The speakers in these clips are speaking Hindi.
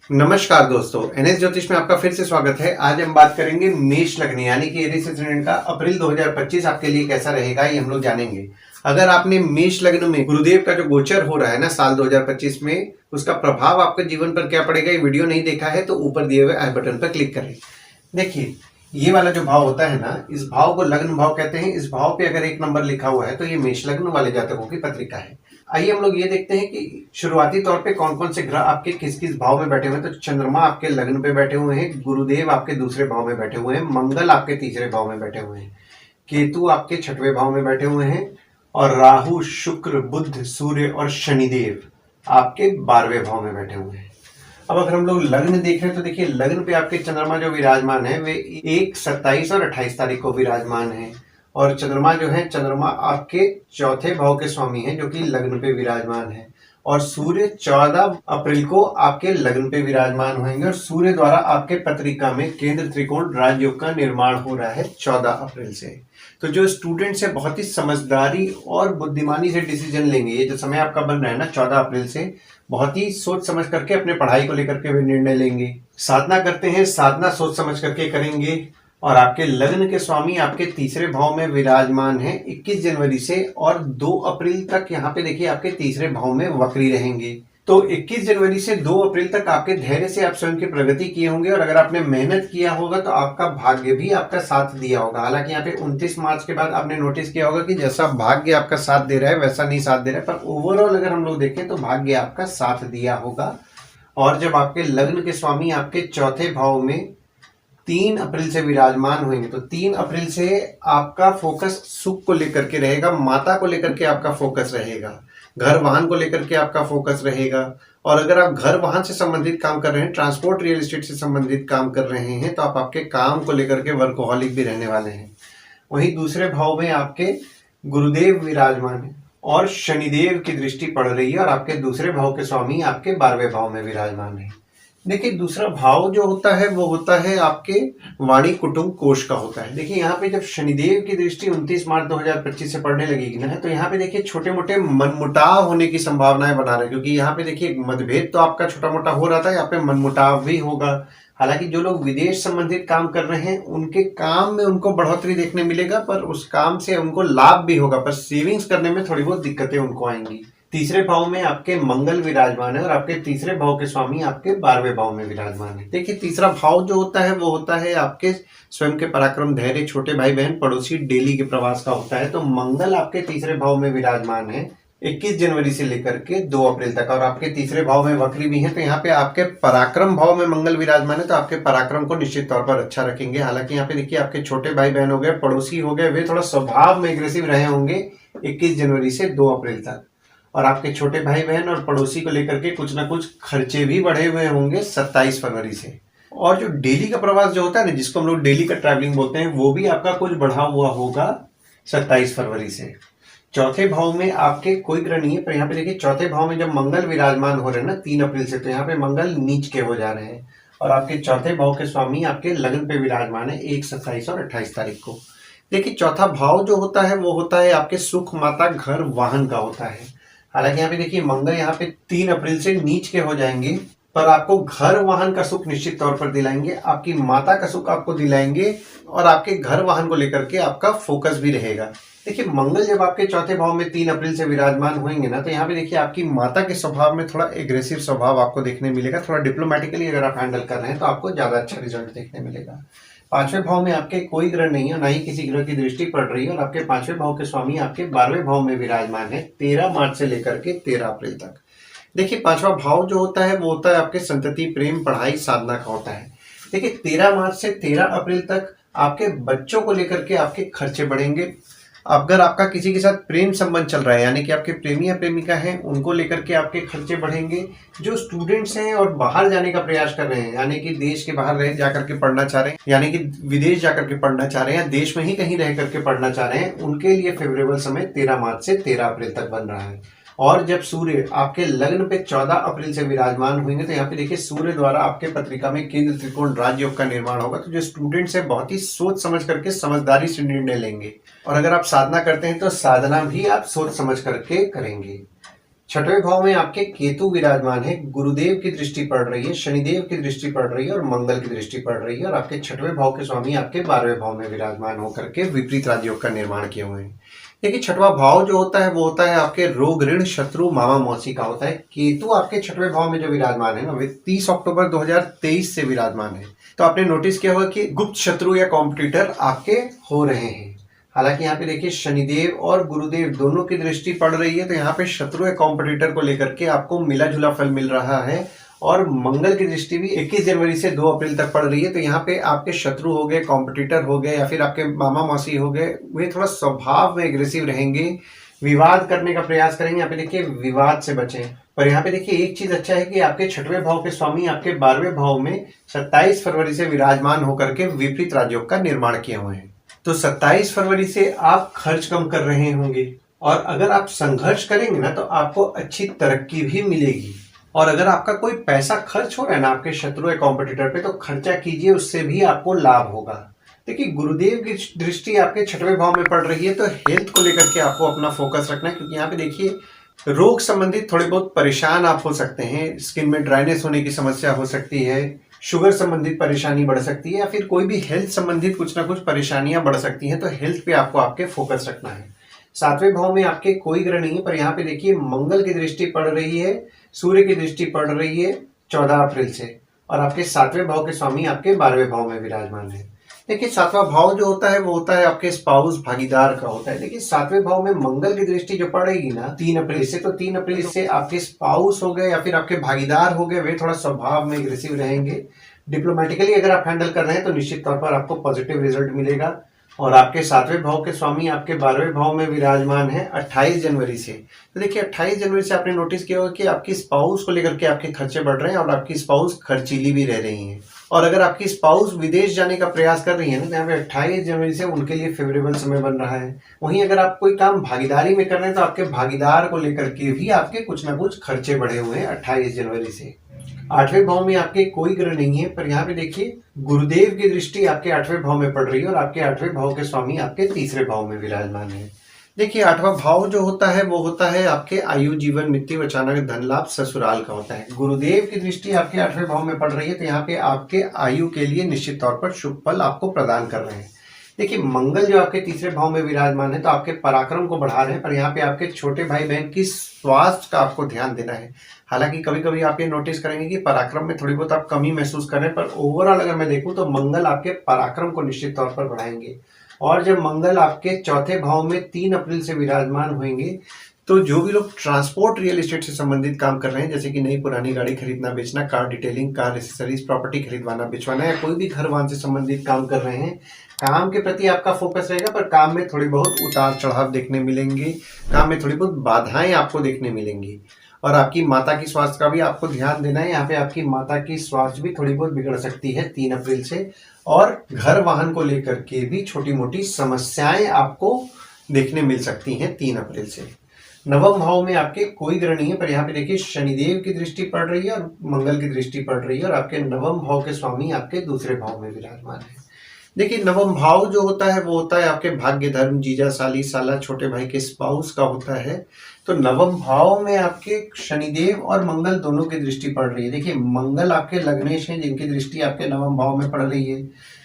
नमस्कार दोस्तों, एनएस ज्योतिष में आपका फिर से स्वागत है। आज हम बात करेंगे मेष लग्न यानी कि एरीज एस्टेंडेंट का अप्रैल 2025 आपके लिए कैसा रहेगा, ये हम लोग जानेंगे। अगर आपने मेष लग्न में गुरुदेव का जो गोचर हो रहा है ना साल 2025 में, उसका प्रभाव आपके जीवन पर क्या पड़ेगा, ये वीडियो नहीं देखा है तो ऊपर दिए हुए आई बटन पर क्लिक करें। देखिए, ये वाला जो भाव होता है ना, इस भाव को लग्न भाव कहते हैं। इस भाव पे अगर 1 नंबर लिखा हुआ है तो ये मेष लग्न वाले जातकों की पत्रिका है। आइए हम लोग ये देखते हैं कि शुरुआती तौर पे कौन कौन से ग्रह आपके किस किस भाव में बैठे हुए हैं। तो चंद्रमा आपके लग्न पे बैठे हुए हैं, गुरुदेव आपके दूसरे भाव में बैठे हुए हैं, मंगल आपके तीसरे भाव में बैठे हुए हैं, केतु आपके छठवें भाव में बैठे हुए हैं, और राहु, शुक्र, बुध, सूर्य और शनिदेव आपके 12वें भाव में बैठे हुए हैं। अब अगर हम लोग लग्न देख रहे हैं तो देखिए, लग्न पे आपके चंद्रमा जो विराजमान है वे 1, 27 और 28 तारीख को विराजमान है। और चंद्रमा जो है, चंद्रमा आपके चौथे भाव के स्वामी हैं जो कि लग्न पे विराजमान है। और सूर्य 14 अप्रैल को आपके लग्न पे विराजमान होंगे और सूर्य द्वारा आपके पत्रिका में केंद्र त्रिकोण राजयोग का निर्माण हो रहा है 14 अप्रैल से। तो जो स्टूडेंट्स है बहुत ही समझदारी और बुद्धिमानी से डिसीजन लेंगे। ये जो समय आपका बन रहा है ना 14 अप्रैल से, बहुत ही सोच समझ करके अपने पढ़ाई को लेकर के वे निर्णय लेंगे। साधना करते हैं, साधना सोच समझ करके करेंगे। और आपके लग्न के स्वामी आपके तीसरे भाव में विराजमान है 21 जनवरी से, और 2 अप्रैल तक यहाँ पे देखिए आपके तीसरे भाव में वक्री रहेंगे। तो 21 जनवरी से 2 अप्रैल तक आपके धैर्य से आप स्वयं की प्रगति किए होंगे, और अगर आपने मेहनत किया होगा तो आपका भाग्य भी आपका साथ दिया होगा। हालांकि यहाँ पे 29 मार्च के बाद आपने नोटिस किया होगा कि जैसा भाग्य आपका साथ दे रहा है वैसा नहीं साथ दे रहा है, पर ओवरऑल अगर हम लोग देखें तो भाग्य आपका साथ दिया होगा। और जब आपके लग्न के स्वामी आपके चौथे भाव में 3 अप्रैल से विराजमान होंगे तो 3 अप्रैल से आपका फोकस सुख को लेकर के रहेगा, माता को लेकर के आपका फोकस रहेगा, घर वाहन को लेकर के आपका फोकस रहेगा। और अगर आप घर वाहन से संबंधित काम कर रहे हैं, ट्रांसपोर्ट रियल एस्टेट से संबंधित काम कर रहे हैं, तो आप आपके काम को लेकर के वर्कोहॉलिक भी रहने वाले हैं। वहीं दूसरे भाव में आपके गुरुदेव विराजमान है और शनिदेव की दृष्टि पड़ रही है, और आपके दूसरे भाव के स्वामी आपके 12वें भाव में विराजमान है। देखिए, दूसरा भाव जो होता है वो होता है आपके वाणी कुटुंब कोष का होता है। देखिए, यहाँ पे जब शनिदेव की दृष्टि 29 मार्च 2025 से पड़ने लगेगी ना, तो यहाँ पे देखिए छोटे मोटे मनमुटाव होने की संभावनाएं बना रहे हैं। क्योंकि यहाँ पे देखिए मतभेद तो आपका छोटा मोटा हो रहा था, यहाँ पे मनमुटाव भी होगा। हालांकि जो लोग विदेश संबंधित काम कर रहे हैं उनके काम में उनको बढ़ोतरी देखने मिलेगा, पर उस काम से उनको लाभ भी होगा, पर सेविंग्स करने में थोड़ी बहुत दिक्कतें उनको आएंगी। तीसरे भाव में आपके मंगल विराजमान है और आपके तीसरे भाव के स्वामी आपके 12वें भाव में विराजमान है। देखिए, तीसरा भाव जो होता है वो होता है आपके स्वयं के पराक्रम, धैर्य, छोटे भाई बहन, पड़ोसी, डेली के प्रवास का होता है। तो मंगल आपके तीसरे भाव में विराजमान है 21 जनवरी से लेकर के 2 अप्रैल तक, और आपके तीसरे भाव में वक्री भी है। तो यहाँ पे आपके पराक्रम भाव में मंगल विराजमान है, तो आपके पराक्रम को निश्चित तौर पर अच्छा रखेंगे। हालांकि यहाँ पे देखिए आपके छोटे भाई बहन हो गए, पड़ोसी हो गए, वे थोड़ा स्वभाव में एग्रेसिव रहे होंगे 21 जनवरी से 2 अप्रैल तक। और आपके छोटे भाई बहन और पड़ोसी को लेकर के कुछ ना कुछ खर्चे भी बढ़े हुए होंगे 27 फरवरी से। और जो डेली का प्रवास जो होता है ना, जिसको हम लोग डेली का ट्रैवलिंग बोलते हैं, वो भी आपका कुछ बढ़ा हुआ होगा 27 फरवरी से। चौथे भाव में आपके कोई ग्रह नहीं है, पर यहाँ पे देखिए चौथे भाव में जब मंगल विराजमान हो रहे हैं ना 3 अप्रैल से, तो यहाँ पे मंगल नीच के हो जा रहे हैं। और आपके चौथे भाव के स्वामी आपके लग्न पे विराजमान है 1, 27 और 28 तारीख को। देखिए, चौथा भाव जो होता है वो होता है आपके सुख, माता, घर, वाहन का होता है। हालांकि यहाँ पे देखिए मंगल यहाँ पे 3 अप्रैल से नीच के हो जाएंगे, पर आपको घर वाहन का सुख निश्चित तौर पर दिलाएंगे, आपकी माता का सुख आपको दिलाएंगे, और आपके घर वाहन को लेकर के आपका फोकस भी रहेगा। देखिए, मंगल जब आपके चौथे भाव में 3 अप्रैल से विराजमान होंगे ना, तो यहाँ पे देखिए आपकी माता के स्वभाव में थोड़ा एग्रेसिव स्वभाव आपको देखने मिलेगा। थोड़ा डिप्लोमेटिकली अगर आप हैंडल कर रहे हैं तो आपको ज्यादा अच्छा रिजल्ट देखने मिलेगा। 5वें भाव में आपके कोई ग्रह नहीं है, ना ही किसी ग्रह की दृष्टि पड़ रही है, और आपके 5वें भाव के स्वामी आपके 12वें भाव में विराजमान है 13 मार्च से लेकर के 13 अप्रैल तक। देखिए, 5वां भाव जो होता है वो होता है आपके संतति, प्रेम, पढ़ाई, साधना का होता है। देखिए, 13 मार्च से 13 अप्रैल तक आपके बच्चों को लेकर के आपके खर्चे बढ़ेंगे। अगर आपका किसी के साथ प्रेम संबंध चल रहा है, यानी कि आपके प्रेमी या प्रेमिका हैं, उनको लेकर के आपके खर्चे बढ़ेंगे। जो स्टूडेंट्स हैं और बाहर जाने का प्रयास कर रहे हैं, यानी कि देश के बाहर रह जाकर के पढ़ना चाह रहे हैं, यानी कि विदेश जाकर के पढ़ना चाह रहे हैं, या देश में ही कहीं रह करके पढ़ना चाह रहे हैं, उनके लिए फेवरेबल समय 13 मार्च से 13 अप्रैल तक बन रहा है। और जब सूर्य आपके लग्न पे 14 अप्रैल से विराजमान होंगे, तो यहाँ पे देखिए सूर्य द्वारा आपके पत्रिका में केंद्र त्रिकोण राजयोग का निर्माण होगा। तो जो स्टूडेंट्स है बहुत ही सोच समझ करके समझदारी से निर्णय लेंगे, और अगर आप साधना करते हैं तो साधना भी आप सोच समझ करके करेंगे। छठवें भाव में आपके केतु विराजमान है, गुरुदेव की दृष्टि पड़ रही है, शनिदेव की दृष्टि पड़ रही है और मंगल की दृष्टि पड़ रही है और आपके छठवें भाव के स्वामी आपके 12वें भाव में विराजमान होकर के विपरीत राजयोग का निर्माण किए हुए हैं। देखिए छठवां भाव जो होता है वो होता है आपके रोग ऋण शत्रु मामा मौसी का होता है। केतु आपके छठवें भाव में जो विराजमान है ना, वे 30 अक्टूबर 2023 से विराजमान है। तो आपने नोटिस किया होगा कि गुप्त शत्रु या कॉम्पिटिटर आपके हो रहे हैं। हालांकि यहाँ पे देखिए शनिदेव और गुरुदेव दोनों की दृष्टि पड़ रही है, तो यहाँ पे शत्रु या कॉम्पिटिटर को लेकर के आपको मिला जुला फल मिल रहा है। और मंगल की दृष्टि भी 21 जनवरी से 2 अप्रैल तक पड़ रही है, तो यहाँ पे आपके शत्रु हो गए, कॉम्पिटिटर हो गए या फिर आपके मामा मौसी हो गए, वे थोड़ा स्वभाव में एग्रेसिव रहेंगे, विवाद करने का प्रयास करेंगे। यहाँ पे देखिए विवाद से बचें। पर यहाँ पे देखिए एक चीज अच्छा है कि आपके छठवें भाव के स्वामी आपके 12वें भाव में 27 फरवरी से विराजमान होकर के विपरीत राजयोग का निर्माण किए हुए हैं। तो 27 फरवरी से आप खर्च कम कर रहे होंगे और अगर आप संघर्ष करेंगे ना तो आपको अच्छी तरक्की भी मिलेगी। और अगर आपका कोई पैसा खर्च हो रहा है ना आपके शत्रु या कॉम्पिटिटर पे, तो खर्चा कीजिए, उससे भी आपको लाभ होगा। देखिए गुरुदेव की दृष्टि आपके छठवें भाव में पड़ रही है, तो हेल्थ को लेकर के आपको अपना फोकस रखना है, क्योंकि यहाँ पे देखिए रोग संबंधित थोड़े बहुत परेशान आप हो सकते हैं। स्किन में ड्राइनेस होने की समस्या हो सकती है, शुगर संबंधित परेशानी बढ़ सकती है या फिर कोई भी हेल्थ संबंधित कुछ ना कुछ परेशानियां बढ़ सकती हैं। तो हेल्थ पे आपको आपके फोकस रखना है। 7वें भाव में आपके कोई ग्रह नहीं है, पर यहाँ पे देखिए मंगल की दृष्टि पड़ रही है, सूर्य की दृष्टि पड़ रही है 14 अप्रैल से और आपके 7वें भाव के स्वामी आपके 12वें भाव में विराजमान है। देखिए 7वां भाव जो होता है वो होता है आपके स्पाउस भागीदार का होता है। देखिए 7वें भाव में मंगल की दृष्टि जो पड़ेगी ना 3 अप्रैल से, तो 3 अप्रैल से आपके स्पाउस हो गए या फिर आपके भागीदार हो गए, वे थोड़ा स्वभाव में एग्रेसिव रहेंगे। डिप्लोमेटिकली अगर आप हैंडल कर रहे हैं तो निश्चित तौर पर आपको पॉजिटिव रिजल्ट मिलेगा। और आपके 7वें भाव के स्वामी आपके 12वें भाव में विराजमान है 28 जनवरी से। तो देखिए 28 जनवरी से आपने नोटिस किया होगा कि आपकी स्पाउस को लेकर के आपके खर्चे बढ़ रहे हैं और आपकी स्पाउस खर्चीली भी रह रही हैं। और अगर आपकी स्पाउस विदेश जाने का प्रयास कर रही है ना, तो यहाँ पे 28 जनवरी से उनके लिए फेवरेबल समय बन रहा है। वहीं अगर आप कोई काम भागीदारी में कर रहे हैं तो आपके भागीदार को लेकर के भी आपके कुछ ना कुछ खर्चे बढ़े हुए हैं 28 जनवरी से। 8वें भाव में आपके कोई ग्रह नहीं है, पर यहाँ पे देखिए गुरुदेव की दृष्टि आपके 8वें भाव में पड़ रही है और आपके 8वें भाव के स्वामी आपके 3रे भाव में विराजमान है। देखिए 8वां भाव जो होता है वो होता है आपके आयु जीवन मृत्यु अचानक धन लाभ ससुराल का होता है। गुरुदेव की दृष्टि आपके 8वें भाव में पड़ रही है, तो यहाँ पे आपके आयु के लिए निश्चित तौर पर शुभ फल आपको प्रदान कर रहे हैं। देखिए मंगल जो आपके 3रे भाव में विराजमान है, तो आपके पराक्रम को बढ़ा रहे हैं, पर यहाँ पे आपके छोटे भाई बहन की स्वास्थ्य का आपको ध्यान देना है। हालांकि कभी कभी आप ये नोटिस करेंगे कि पराक्रम में थोड़ी बहुत आप कमी महसूस करें, पर ओवरऑल अगर मैं देखूं तो मंगल आपके पराक्रम को निश्चित तौर पर बढ़ाएंगे। और जब मंगल आपके 4थे भाव में 3 अप्रैल से विराजमान होंगे, तो जो भी लोग ट्रांसपोर्ट रियल एस्टेट से संबंधित काम कर रहे हैं, जैसे कि नई पुरानी गाड़ी खरीदना बेचना, car detailing, car accessories, property खरीदवाना बेचवाना या कोई भी घर वाहन से संबंधित काम कर रहे हैं, काम के प्रति आपका फोकस रहेगा, पर काम में थोड़ी बहुत उतार चढ़ाव देखने मिलेंगे, काम में थोड़ी बहुत बाधाएं आपको देखने मिलेंगी। और आपकी माता की स्वास्थ्य का भी आपको ध्यान देना है। यहाँ पे आपकी माता की स्वास्थ्य भी थोड़ी बहुत बिगड़ सकती है 3 अप्रैल से, और घर वाहन को लेकर के भी छोटी मोटी समस्याएं आपको देखने मिल सकती हैं 3 अप्रैल से। 9वें भाव में आपके कोई ग्रह नहीं है, पर यहाँ पे देखिए शनिदेव की दृष्टि पड़ रही है और मंगल की दृष्टि पड़ रही है और आपके 9वें भाव के स्वामी आपके 2रे भाव में विराजमान है। देखिए 9वां भाव जो होता है वो होता है आपके भाग्य धर्म जीजा साली साला छोटे भाई के स्पाउस का होता है। तो 9वें भाव में आपके शनिदेव और मंगल दोनों की दृष्टि पड़ रही है। देखिए मंगल आपके लग्नेश हैं, जिनकी दृष्टि आपके 9वें भाव में पड़ रही है,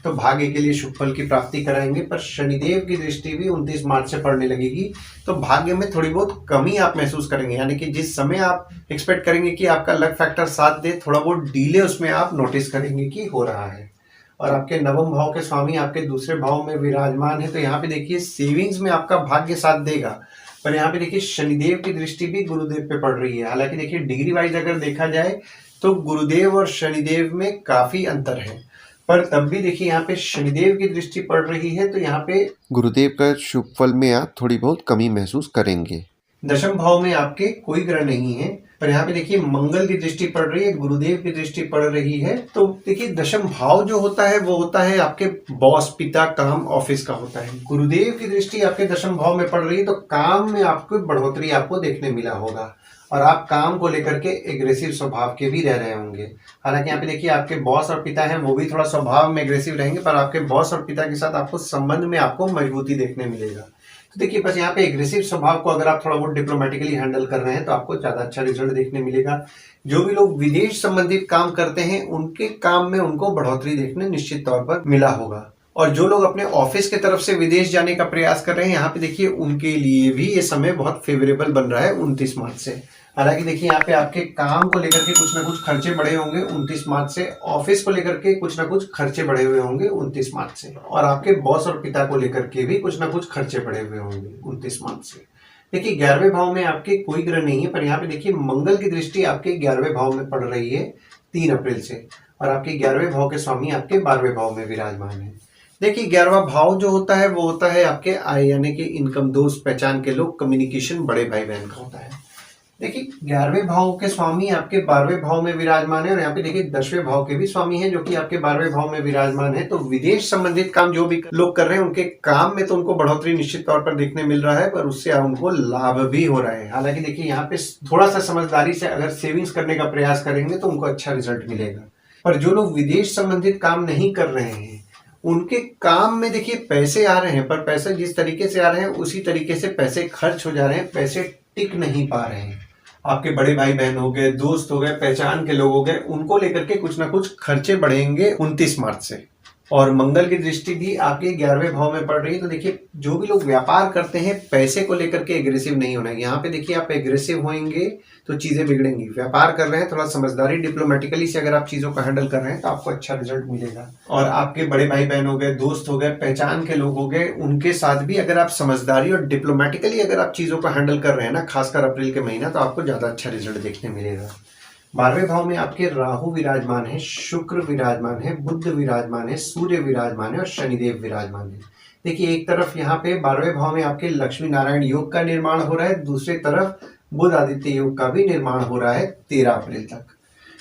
तो भाग्य के लिए शुभ फल की प्राप्ति कराएंगे। पर शनिदेव की दृष्टि भी 29 मार्च से पड़ने लगेगी, तो भाग्य में थोड़ी बहुत कमी आप महसूस करेंगे। यानी कि जिस समय आप एक्सपेक्ट करेंगे कि आपका लक फैक्टर साथ दे, थोड़ा बहुत डिले उसमें आप नोटिस करेंगे कि हो रहा है। और आपके 9वें भाव के स्वामी आपके 2रे भाव में विराजमान है, तो यहाँ पे देखिए सेविंग्स में आपका भाग्य साथ देगा। पर यहाँ पे देखिए शनिदेव की दृष्टि भी गुरुदेव पे पड़ रही है। हालांकि देखिए डिग्री वाइज अगर देखा जाए तो गुरुदेव और शनिदेव में काफी अंतर है, पर तब भी देखिए यहाँ पे शनिदेव की दृष्टि पड़ रही है, तो यहाँ पे गुरुदेव का शुभ फल में आप थोड़ी बहुत कमी महसूस करेंगे। 10वें भाव में आपके कोई ग्रह नहीं है, पर यहाँ पे देखिए मंगल की दृष्टि पड़ रही है, गुरुदेव की दृष्टि पड़ रही है। तो देखिए 10वें भाव जो होता है वो होता है आपके बॉस, पिता, काम, ऑफिस का होता है। गुरुदेव की दृष्टि आपके 10वें भाव में पड़ रही है, तो काम में आपको बढ़ोतरी आपको देखने मिला होगा और आप काम को लेकर के एग्रेसिव स्वभाव के भी रह रहे होंगे। हालांकि यहाँ पे देखिए आपके बॉस और पिता हैं, वो भी थोड़ा स्वभाव में एग्रेसिव रहेंगे, पर आपके बॉस और पिता के साथ आपको संबंध में आपको मजबूती देखने मिलेगा। तो देखिए बस यहाँ पे एग्रेसिव स्वभाव को अगर आप थोड़ा बहुत डिप्लोमेटिकली हैंडल कर रहे हैं तो आपको ज्यादा अच्छा रिजल्ट देखने मिलेगा। जो भी लोग विदेश संबंधित काम करते हैं उनके काम में उनको बढ़ोतरी देखने निश्चित तौर पर मिला होगा। और जो लोग अपने ऑफिस के तरफ से विदेश जाने का प्रयास कर रहे हैं यहाँ पे देखिए उनके लिए भी ये समय बहुत फेवरेबल बन रहा है 29 मार्च से। हालांकि देखिए यहाँ पे आपके काम को लेकर के कुछ ना कुछ खर्चे बढ़े होंगे 29 मार्च से, ऑफिस को लेकर के कुछ ना कुछ खर्चे बढ़े हुए होंगे 29 मार्च से, और आपके बॉस और पिता को लेकर के भी कुछ ना कुछ खर्चे बढ़े हुए होंगे 29 मार्च से। देखिए 11वें भाव में आपके कोई ग्रह नहीं है, पर यहाँ पे देखिए मंगल की दृष्टि आपके 11वें भाव में पड़ रही है 3 अप्रैल से, और आपके 11वें भाव के स्वामी आपके 12वें भाव में विराजमान है। देखिए 11वां भाव जो होता है वो होता है आपके आय यानी कि इनकम, दोस्त, पहचान के लोग, कम्युनिकेशन, बड़े भाई बहन का होता है। देखिए 11वें भाव के स्वामी आपके 12वें भाव में विराजमान है, और यहाँ पे देखिए 10वें भाव के भी स्वामी हैं जो कि आपके 12वें भाव में विराजमान है। तो विदेश संबंधित काम जो भी लोग कर रहे हैं उनके काम में तो उनको बढ़ोतरी निश्चित तौर पर देखने मिल रहा है, पर उससे उनको लाभ भी हो रहा है। हालांकि देखिए यहाँ पे थोड़ा सा समझदारी से अगर सेविंग्स करने का प्रयास करेंगे तो उनको अच्छा रिजल्ट मिलेगा। पर जो लोग विदेश संबंधित काम नहीं कर रहे हैं उनके काम में देखिए पैसे आ रहे हैं, पर पैसे जिस तरीके से आ रहे हैं उसी तरीके से पैसे खर्च हो जा रहे हैं, पैसे टिक नहीं पा रहे हैं। आपके बड़े भाई बहन हो गए, दोस्त हो गए, पहचान के लोग हो गए, उनको लेकर के कुछ ना कुछ खर्चे बढ़ेंगे 29 मार्च से। और मंगल की दृष्टि भी आपके 11वें भाव में पड़ रही है। तो देखिए जो भी लोग व्यापार करते हैं पैसे को लेकर के एग्रेसिव नहीं होना है। यहाँ पे देखिए आप एग्रेसिव होंगे तो चीजें बिगड़ेंगी। व्यापार कर रहे हैं थोड़ा समझदारी डिप्लोमेटिकली से अगर आप चीजों को हैंडल कर रहे हैं तो आपको अच्छा रिजल्ट मिलेगा। और आपके बड़े भाई बहन हो गए, दोस्त हो गए, पहचान के लोग हो गए, उनके साथ भी अगर आप समझदारी और डिप्लोमेटिकली अगर आप चीजों को हैंडल कर रहे हैं ना, खासकर अप्रैल के महीना, तो आपको ज्यादा अच्छा रिजल्ट देखने मिलेगा। 12वें भाव में आपके राहु विराजमान है, शुक्र विराजमान है, बुध विराजमान है, सूर्य विराजमान है और शनिदेव विराजमान है। देखिए एक तरफ यहाँ पे 12वें भाव में आपके लक्ष्मी नारायण योग का निर्माण हो रहा है, दूसरी तरफ बुध आदित्य योग का भी निर्माण हो रहा है 13 अप्रैल तक।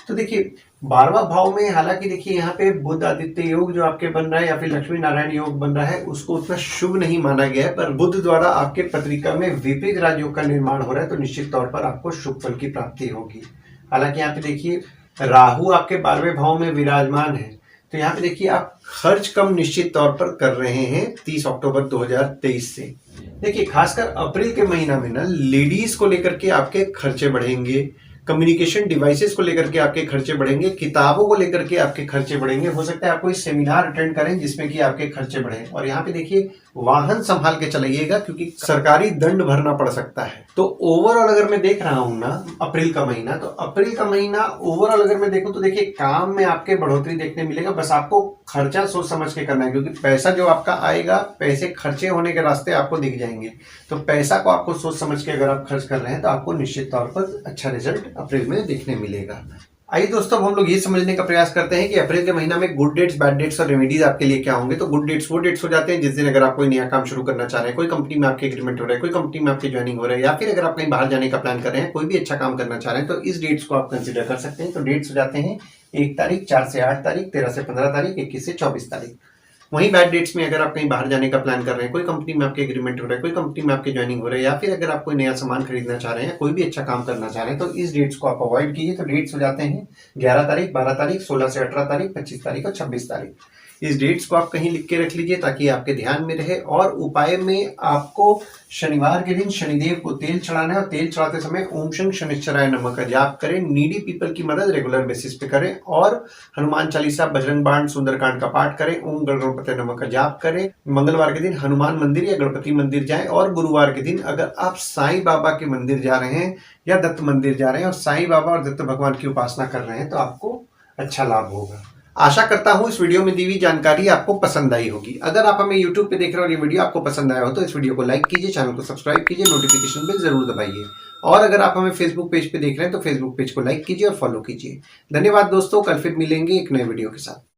तो देखिए 12वां भाव में हालांकि देखिए यहाँ पे बुध आदित्य योग जो आपके बन रहा है या फिर लक्ष्मी नारायण योग बन रहा है उसको उतना शुभ नहीं माना गया है, पर बुध द्वारा आपके पत्रिका में विपरीत राजयोग का निर्माण हो रहा है, तो निश्चित तौर पर आपको शुभ फल की प्राप्ति होगी। हालांकि यहाँ पे देखिए राहु आपके 12वें भाव में विराजमान है, तो यहाँ पे देखिए आप खर्च कम निश्चित तौर पर कर रहे हैं 30 अक्टूबर 2023 से। देखिए खासकर अप्रैल के महीना में ना लेडीज को लेकर के आपके खर्चे बढ़ेंगे, कम्युनिकेशन डिवाइसेस को लेकर के आपके खर्चे बढ़ेंगे, किताबों को लेकर के आपके खर्चे बढ़ेंगे। हो सकता है आप कोई सेमिनार अटेंड करें जिसमें कि आपके खर्चे बढ़े। और यहाँ पे देखिए वाहन संभाल के चलाइएगा क्योंकि सरकारी दंड भरना पड़ सकता है। तो ओवरऑल अगर मैं देख रहा हूं ना अप्रैल का महीना, तो अप्रैल का महीना ओवरऑल अगर मैं देखूं तो देखिए काम में आपके बढ़ोतरी देखने मिलेगा। बस आपको खर्चा सोच समझ के करना है, क्योंकि पैसा जो आपका आएगा, पैसे खर्चे होने के रास्ते आपको दिख जाएंगे। तो पैसा को आपको सोच समझ के अगर आप खर्च कर रहे हैं तो आपको निश्चित तौर पर अच्छा रिजल्ट अप्रैल में देखने मिलेगा। आइए दोस्तों हम लोग ये समझने का प्रयास करते हैं कि अप्रैल के महीना में गुड डेट्स, बैड डेट्स और रेमेडीज आपके लिए क्या होंगे। तो गुड डेट्स वो डेट्स हो जाते हैं जिस दिन अगर आप कोई नया काम शुरू करना चाह रहे हैं, कोई कंपनी में आपके एग्रीमेंट हो रहा है, कोई कंपनी में आपकी ज्वाइनिंग हो रहा है, या फिर अगर आप कहीं बाहर जाने का प्लान कर रहे हैं, कोई भी अच्छा काम करना चाह रहे हैं, तो इस डेट्स को आप कंसिडर कर सकते हैं। तो डेट्स हो जाते हैं 1 तारीख, 4 से 8 तारीख, 13 से 15 तारीख, 21 से 24 तारीख। वहीं बैड डेट्स में अगर आप कहीं बाहर जाने का प्लान कर रहे हैं, कोई कंपनी में आपके एग्रीमेंट हो रहा है, कोई कंपनी में आपकी ज्वाइनिंग हो रहा है, या फिर अगर आप कोई नया सामान खरीदना चाह रहे हैं, कोई भी अच्छा काम करना चाह रहे हैं, तो इस डेट्स को आप अवॉइड कीजिए। तो डेट्स हो जाते हैं 11 तारीख, 12 तारीख, 16 से 18 तारीख, 25 तारीख और 26 तारीख। इस डेट्स को आप कहीं लिख के रख लीजिए ताकि आपके ध्यान में रहे। और उपाय में आपको शनिवार के दिन शनिदेव को तेल चढ़ाना है, और तेल चढ़ाते समय ओम शं शनिश्चराय नमः का जाप करें। नीडी पीपल की मदद रेगुलर बेसिस पे करें, और हनुमान चालीसा, बजरंग बाण, सुंदरकांड का पाठ करें। ओम गणपते नमः का जाप करें। मंगलवार के दिन हनुमान मंदिर या गणपति मंदिर जाएं, और गुरुवार के दिन अगर आप साईं बाबा के मंदिर जा रहे हैं या दत्त मंदिर जा रहे हैं और साईं बाबा और दत्त भगवान की उपासना कर रहे हैं तो आपको अच्छा लाभ होगा। आशा करता हूं इस वीडियो में दी हुई जानकारी आपको पसंद आई होगी। अगर आप हमें YouTube पे देख रहे हो और ये वीडियो आपको पसंद आया हो तो इस वीडियो को लाइक कीजिए, चैनल को सब्सक्राइब कीजिए, नोटिफिकेशन बेल जरूर दबाइए। और अगर आप हमें Facebook पेज पे देख रहे हैं तो Facebook पेज को लाइक कीजिए और फॉलो कीजिए। धन्यवाद दोस्तों, कल फिर मिलेंगे एक नए वीडियो के साथ।